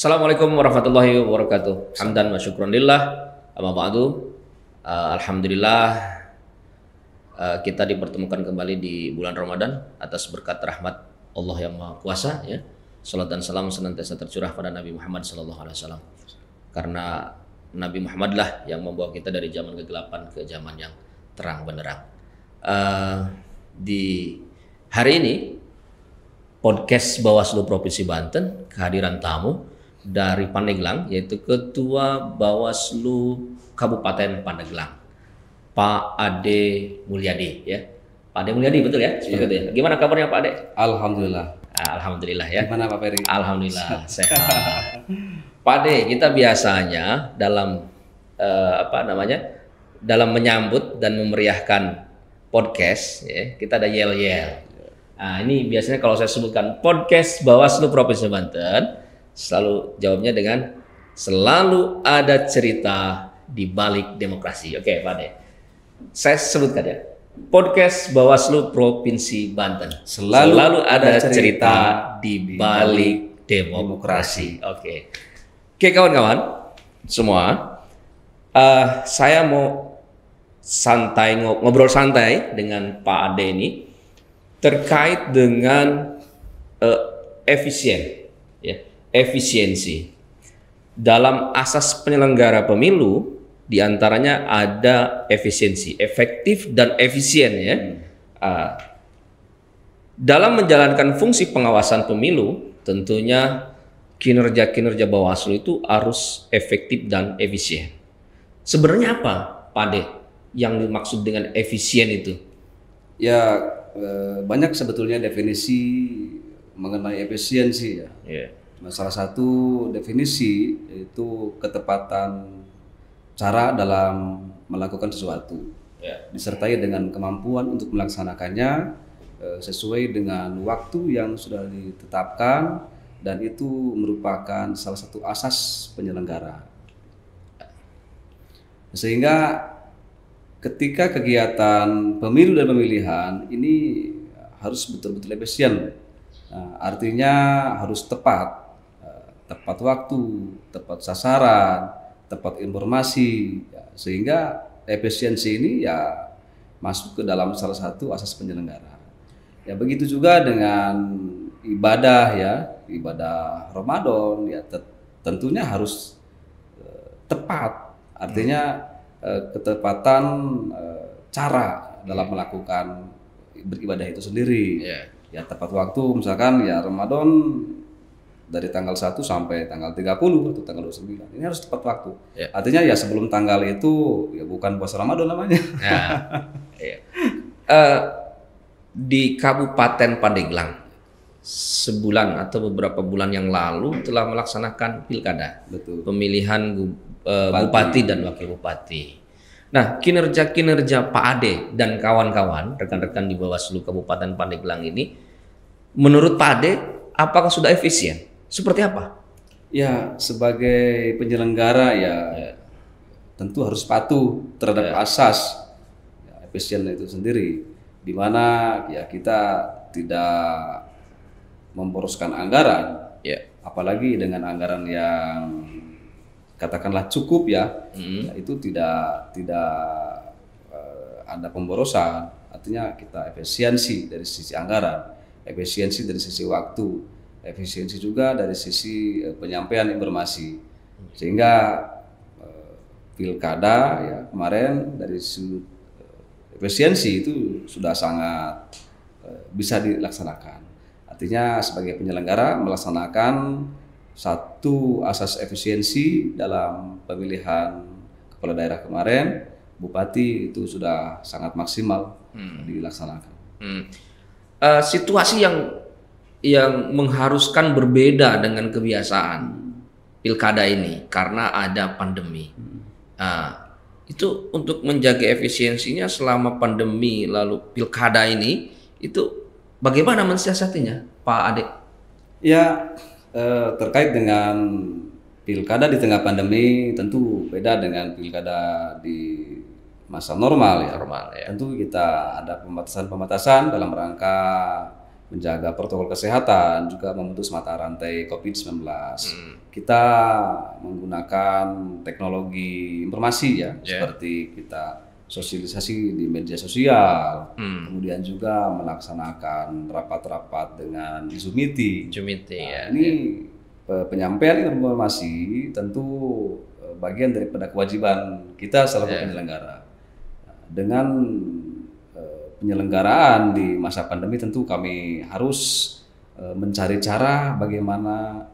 Assalamualaikum warahmatullahi wabarakatuh. Hamdan wa syukron lillah. Amma ba'du. Alhamdulillah kita dipertemukan kembali di bulan Ramadan atas berkat rahmat Allah yang Maha Kuasa ya. Salat dan salam senantiasa tercurah pada Nabi Muhammad SAW. Karena Nabi Muhammad lah yang membawa kita dari zaman kegelapan ke zaman yang terang benderang. Di hari ini podcast Bawaslu Provinsi Banten kehadiran tamu dari Pandeglang, yaitu Ketua Bawaslu Kabupaten Pandeglang, Pak Ade Mulyadi ya. Pak Ade Mulyadi betul ya? Seperti itu ya. Gimana kabarnya Pak Ade? Alhamdulillah. Alhamdulillah ya. Gimana Pak Ferry? Alhamdulillah sehat. Pak Ade, kita biasanya dalam dalam menyambut dan memeriahkan podcast ya, kita ada yel-yel. Nah, ini biasanya kalau saya sebutkan podcast Bawaslu Provinsi Banten, selalu jawabnya dengan selalu ada cerita di balik demokrasi. Oke, Pak Ade. Saya sebutkan ya. Podcast Bawaslu Provinsi Banten. Selalu ada cerita di balik demokrasi. Oke. Oke, kawan-kawan semua. Saya mau ngobrol santai dengan Pak Ade ini terkait dengan efisiensi dalam asas penyelenggara pemilu, diantaranya ada efisiensi, efektif dan efisien ya. Dalam menjalankan fungsi pengawasan pemilu, tentunya kinerja Bawaslu itu harus efektif dan efisien. Sebenarnya apa, Pak Ade, yang dimaksud dengan efisien itu? Ya, banyak sebetulnya definisi mengenai efisiensi ya. Salah satu definisi itu ketepatan cara dalam melakukan sesuatu, disertai dengan kemampuan untuk melaksanakannya sesuai dengan waktu yang sudah ditetapkan, dan itu merupakan salah satu asas penyelenggara. Sehingga ketika kegiatan pemilu dan pemilihan ini harus betul-betul efisien, artinya harus tepat waktu, tepat sasaran, tepat informasi, sehingga efisiensi ini ya masuk ke dalam salah satu asas penyelenggara. Ya begitu juga dengan ibadah ya, ibadah Ramadan ya tentunya harus tepat, artinya ketepatan cara dalam melakukan beribadah itu sendiri. Ya tepat waktu, misalkan ya Ramadan dari tanggal 1 sampai tanggal 30 atau tanggal 29. Ini harus tepat waktu. Artinya ya sebelum tanggal itu ya bukan puasa Ramadan namanya. Di Kabupaten Pandeglang sebulan atau beberapa bulan yang lalu telah melaksanakan pilkada. Betul. Pemilihan bupati dan wakil bupati. Nah, kinerja Pak Ade dan kawan-kawan, rekan-rekan di Bawaslu Kabupaten Pandeglang ini, menurut Pak Ade, apakah sudah efisien? Seperti apa? Ya, sebagai penyelenggara ya tentu harus patuh terhadap asas efisien itu sendiri, di mana ya kita tidak memboroskan anggaran, apalagi dengan anggaran yang katakanlah cukup ya, itu tidak ada pemborosan. Artinya kita efisiensi dari sisi anggaran, efisiensi dari sisi waktu, efisiensi juga dari sisi penyampaian informasi, sehingga pilkada ya kemarin dari sudut efisiensi itu sudah sangat bisa dilaksanakan. Artinya sebagai penyelenggara melaksanakan satu asas efisiensi dalam pemilihan kepala daerah kemarin, bupati itu sudah sangat maksimal dilaksanakan. Situasi yang mengharuskan berbeda dengan kebiasaan pilkada ini karena ada pandemi. Itu untuk menjaga efisiensinya selama pandemi lalu pilkada ini, itu bagaimana mensiasatinya, Pak Ade? Ya, terkait dengan pilkada di tengah pandemi tentu beda dengan pilkada di masa normal ya. Normal ya. Tentu kita ada pembatasan-pembatasan dalam rangka menjaga protokol kesehatan, juga memutus mata rantai COVID-19. Kita menggunakan teknologi informasi ya, seperti kita sosialisasi di media sosial, kemudian juga melaksanakan rapat-rapat dengan Zoom meeting. Ya. Ini penyampaian informasi tentu bagian daripada kewajiban kita selaku penyelenggara. Dengan penyelenggaraan di masa pandemi tentu kami harus mencari cara bagaimana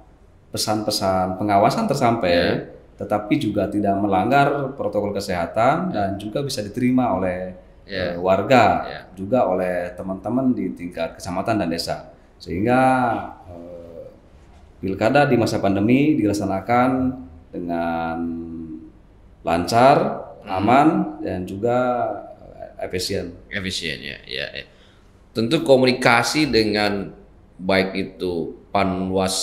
pesan-pesan pengawasan tersampai, tetapi juga tidak melanggar protokol kesehatan dan juga bisa diterima oleh warga, juga oleh teman-teman di tingkat kecamatan dan desa, sehingga pilkada di masa pandemi dilaksanakan dengan lancar, aman, dan juga efisien ya. Tentu komunikasi dengan baik itu panwas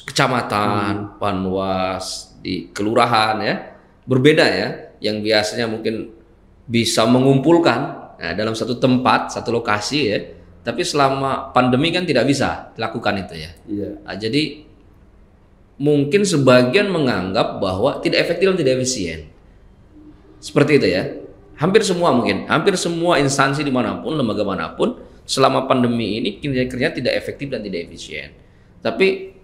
kecamatan, panwas di kelurahan ya, berbeda ya, yang biasanya mungkin bisa mengumpulkan dalam satu tempat, satu lokasi ya, tapi selama pandemi kan tidak bisa dilakukan itu ya. Jadi mungkin sebagian menganggap bahwa tidak efektif dan tidak efisien, seperti itu ya. Hampir semua instansi dimanapun, lembaga manapun, selama pandemi ini kinerjanya tidak efektif dan tidak efisien. Tapi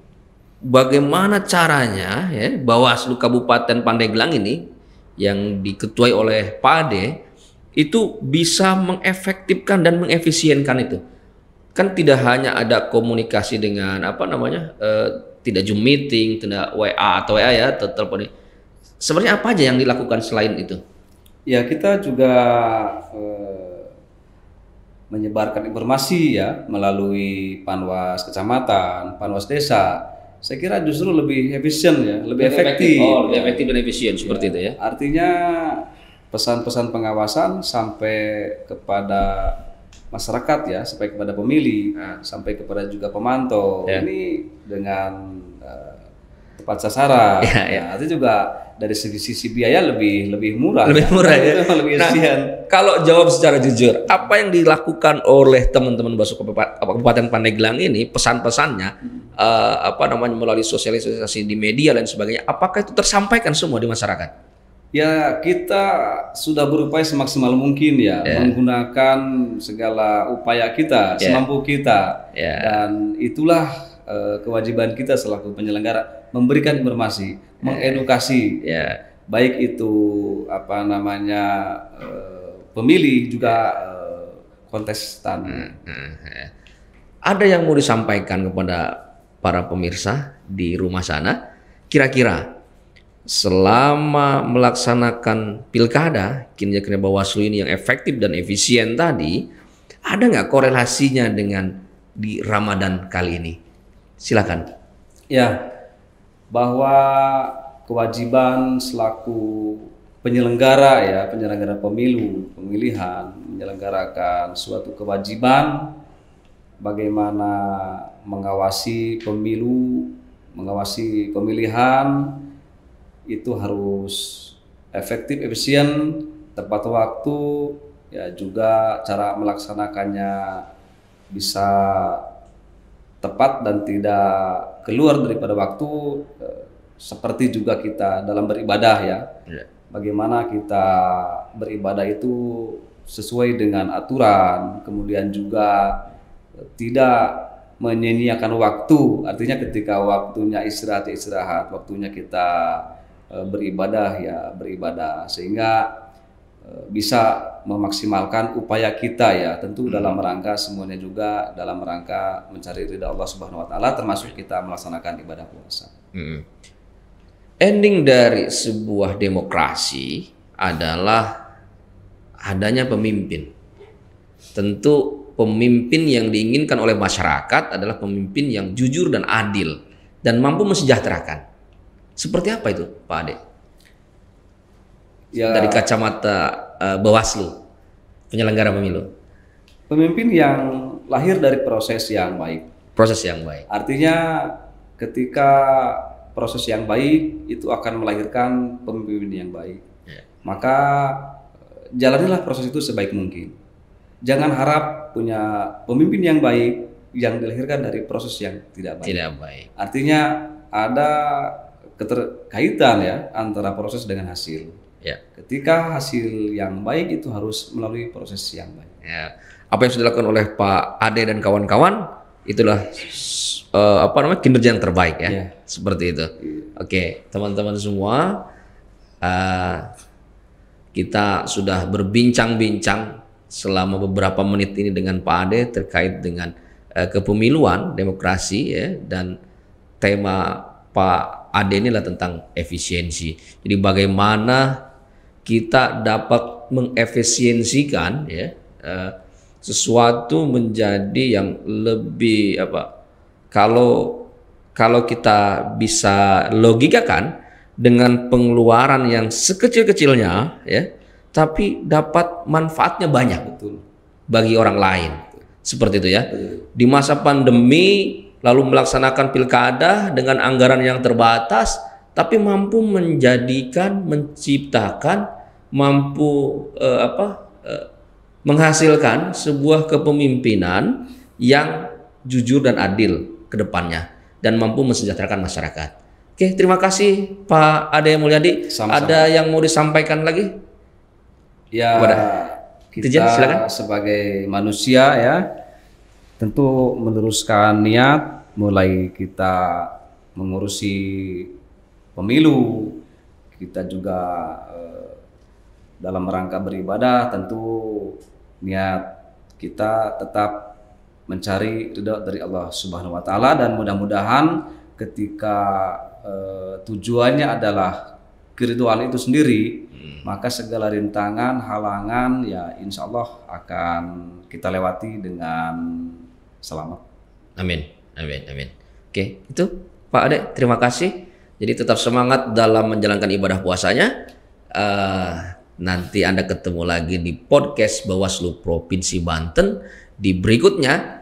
bagaimana caranya ya Bawaslu Kabupaten Pandeglang ini yang diketuai oleh Pak Ade itu bisa mengefektifkan dan mengefisienkan itu? Kan tidak hanya ada komunikasi dengan tidak Zoom meeting, tidak WA atau WA ya, telepon. Sebenarnya apa aja yang dilakukan selain itu? Ya, kita juga menyebarkan informasi ya melalui panwas kecamatan, panwas desa. Saya kira justru lebih efisien ya, lebih efektif. Lebih efektif dan efisien seperti itu ya. Artinya pesan-pesan pengawasan sampai kepada masyarakat ya, sampai kepada pemilih, sampai kepada juga pemantau. Ini dengan tepat sasaran. Itu juga dari sisi biaya lebih murah. Lebih murah ya. Lebih efisien. Kalau jawab secara jujur, apa yang dilakukan oleh teman-teman Bawaslu Kabupaten Pandeglang ini, pesan-pesannya melalui sosialisasi di media dan sebagainya, apakah itu tersampaikan semua di masyarakat? Ya, kita sudah berupaya semaksimal mungkin ya, menggunakan segala upaya kita, semampu kita. Dan itulah kewajiban kita selaku penyelenggara, memberikan informasi, mengedukasi, baik itu pemilih juga kontestan. Ada yang mau disampaikan kepada para pemirsa di rumah sana? Kira-kira selama melaksanakan pilkada, kinerja Bawaslu ini yang efektif dan efisien tadi, ada nggak korelasinya dengan di Ramadan kali ini? Silakan. Ya, bahwa kewajiban selaku penyelenggara pemilu, pemilihan, menyelenggarakan suatu kewajiban bagaimana mengawasi pemilu, mengawasi pemilihan itu harus efektif, efisien, tepat waktu, ya juga cara melaksanakannya bisa tepat dan tidak keluar daripada waktu, seperti juga kita dalam beribadah ya. Bagaimana kita beribadah itu sesuai dengan aturan, kemudian juga tidak menyia-nyiakan waktu. Artinya ketika waktunya istirahat, waktunya kita beribadah ya beribadah, sehingga bisa memaksimalkan upaya kita ya, tentu dalam rangka semuanya juga dalam rangka mencari ridha Allah Subhanahu wa taala, termasuk kita melaksanakan ibadah puasa. Ending dari sebuah demokrasi adalah adanya pemimpin. Tentu pemimpin yang diinginkan oleh masyarakat adalah pemimpin yang jujur dan adil dan mampu mensejahterakan. Seperti apa itu, Pak Ade? Ya, dari kacamata Bawaslu, penyelenggara pemilu. Pemimpin yang lahir dari proses yang baik. Proses yang baik. Artinya ketika proses yang baik itu akan melahirkan pemimpin yang baik. Maka jalanilah proses itu sebaik mungkin. Jangan harap punya pemimpin yang baik yang dilahirkan dari proses yang tidak baik. Tidak baik. Artinya ada keterkaitan ya antara proses dengan hasil. Ya. Ketika hasil yang baik itu harus melalui proses yang baik. Ya. Apa yang sudah dilakukan oleh Pak Ade dan kawan-kawan itulah kinerja yang terbaik ya. Ya. Seperti itu. Oke, teman-teman semua, kita sudah berbincang-bincang selama beberapa menit ini dengan Pak Ade terkait dengan kepemiluan, demokrasi ya, dan tema Pak Ade inilah tentang efisiensi. Jadi bagaimana kita dapat mengefisiensikan ya sesuatu menjadi yang lebih kalau kita bisa logikakan dengan pengeluaran yang sekecil-kecilnya ya, tapi dapat manfaatnya banyak. Betul. Bagi orang lain. Seperti itu ya. Di masa pandemi lalu melaksanakan pilkada dengan anggaran yang terbatas, tapi mampu menciptakan, menghasilkan sebuah kepemimpinan yang jujur dan adil ke depannya dan mampu mensejahterakan masyarakat. Oke, terima kasih Pak Ade Mulyadi. Sama-sama. Ada yang mau disampaikan lagi? Ya, kita silakan. sebagai manusia ya tentu meneruskan niat, mulai kita mengurusi pemilu, kita juga dalam rangka beribadah tentu niat kita tetap mencari ridha dari Allah Subhanahu wa taala, dan mudah-mudahan ketika tujuannya adalah keridhaan itu sendiri, maka segala rintangan, halangan ya insya Allah akan kita lewati dengan selamat. Amin, amin, amin. Oke, itu Pak Ade, terima kasih. Jadi tetap semangat dalam menjalankan ibadah puasanya. Nanti Anda ketemu lagi di podcast Bawaslu Provinsi Banten di berikutnya.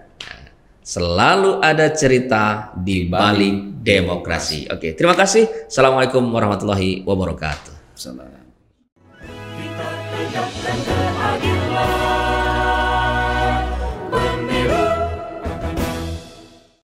Selalu ada cerita di balik demokrasi. Oke, terima kasih. Assalamualaikum warahmatullahi wabarakatuh. Assalamualaikum. Kita tegakkan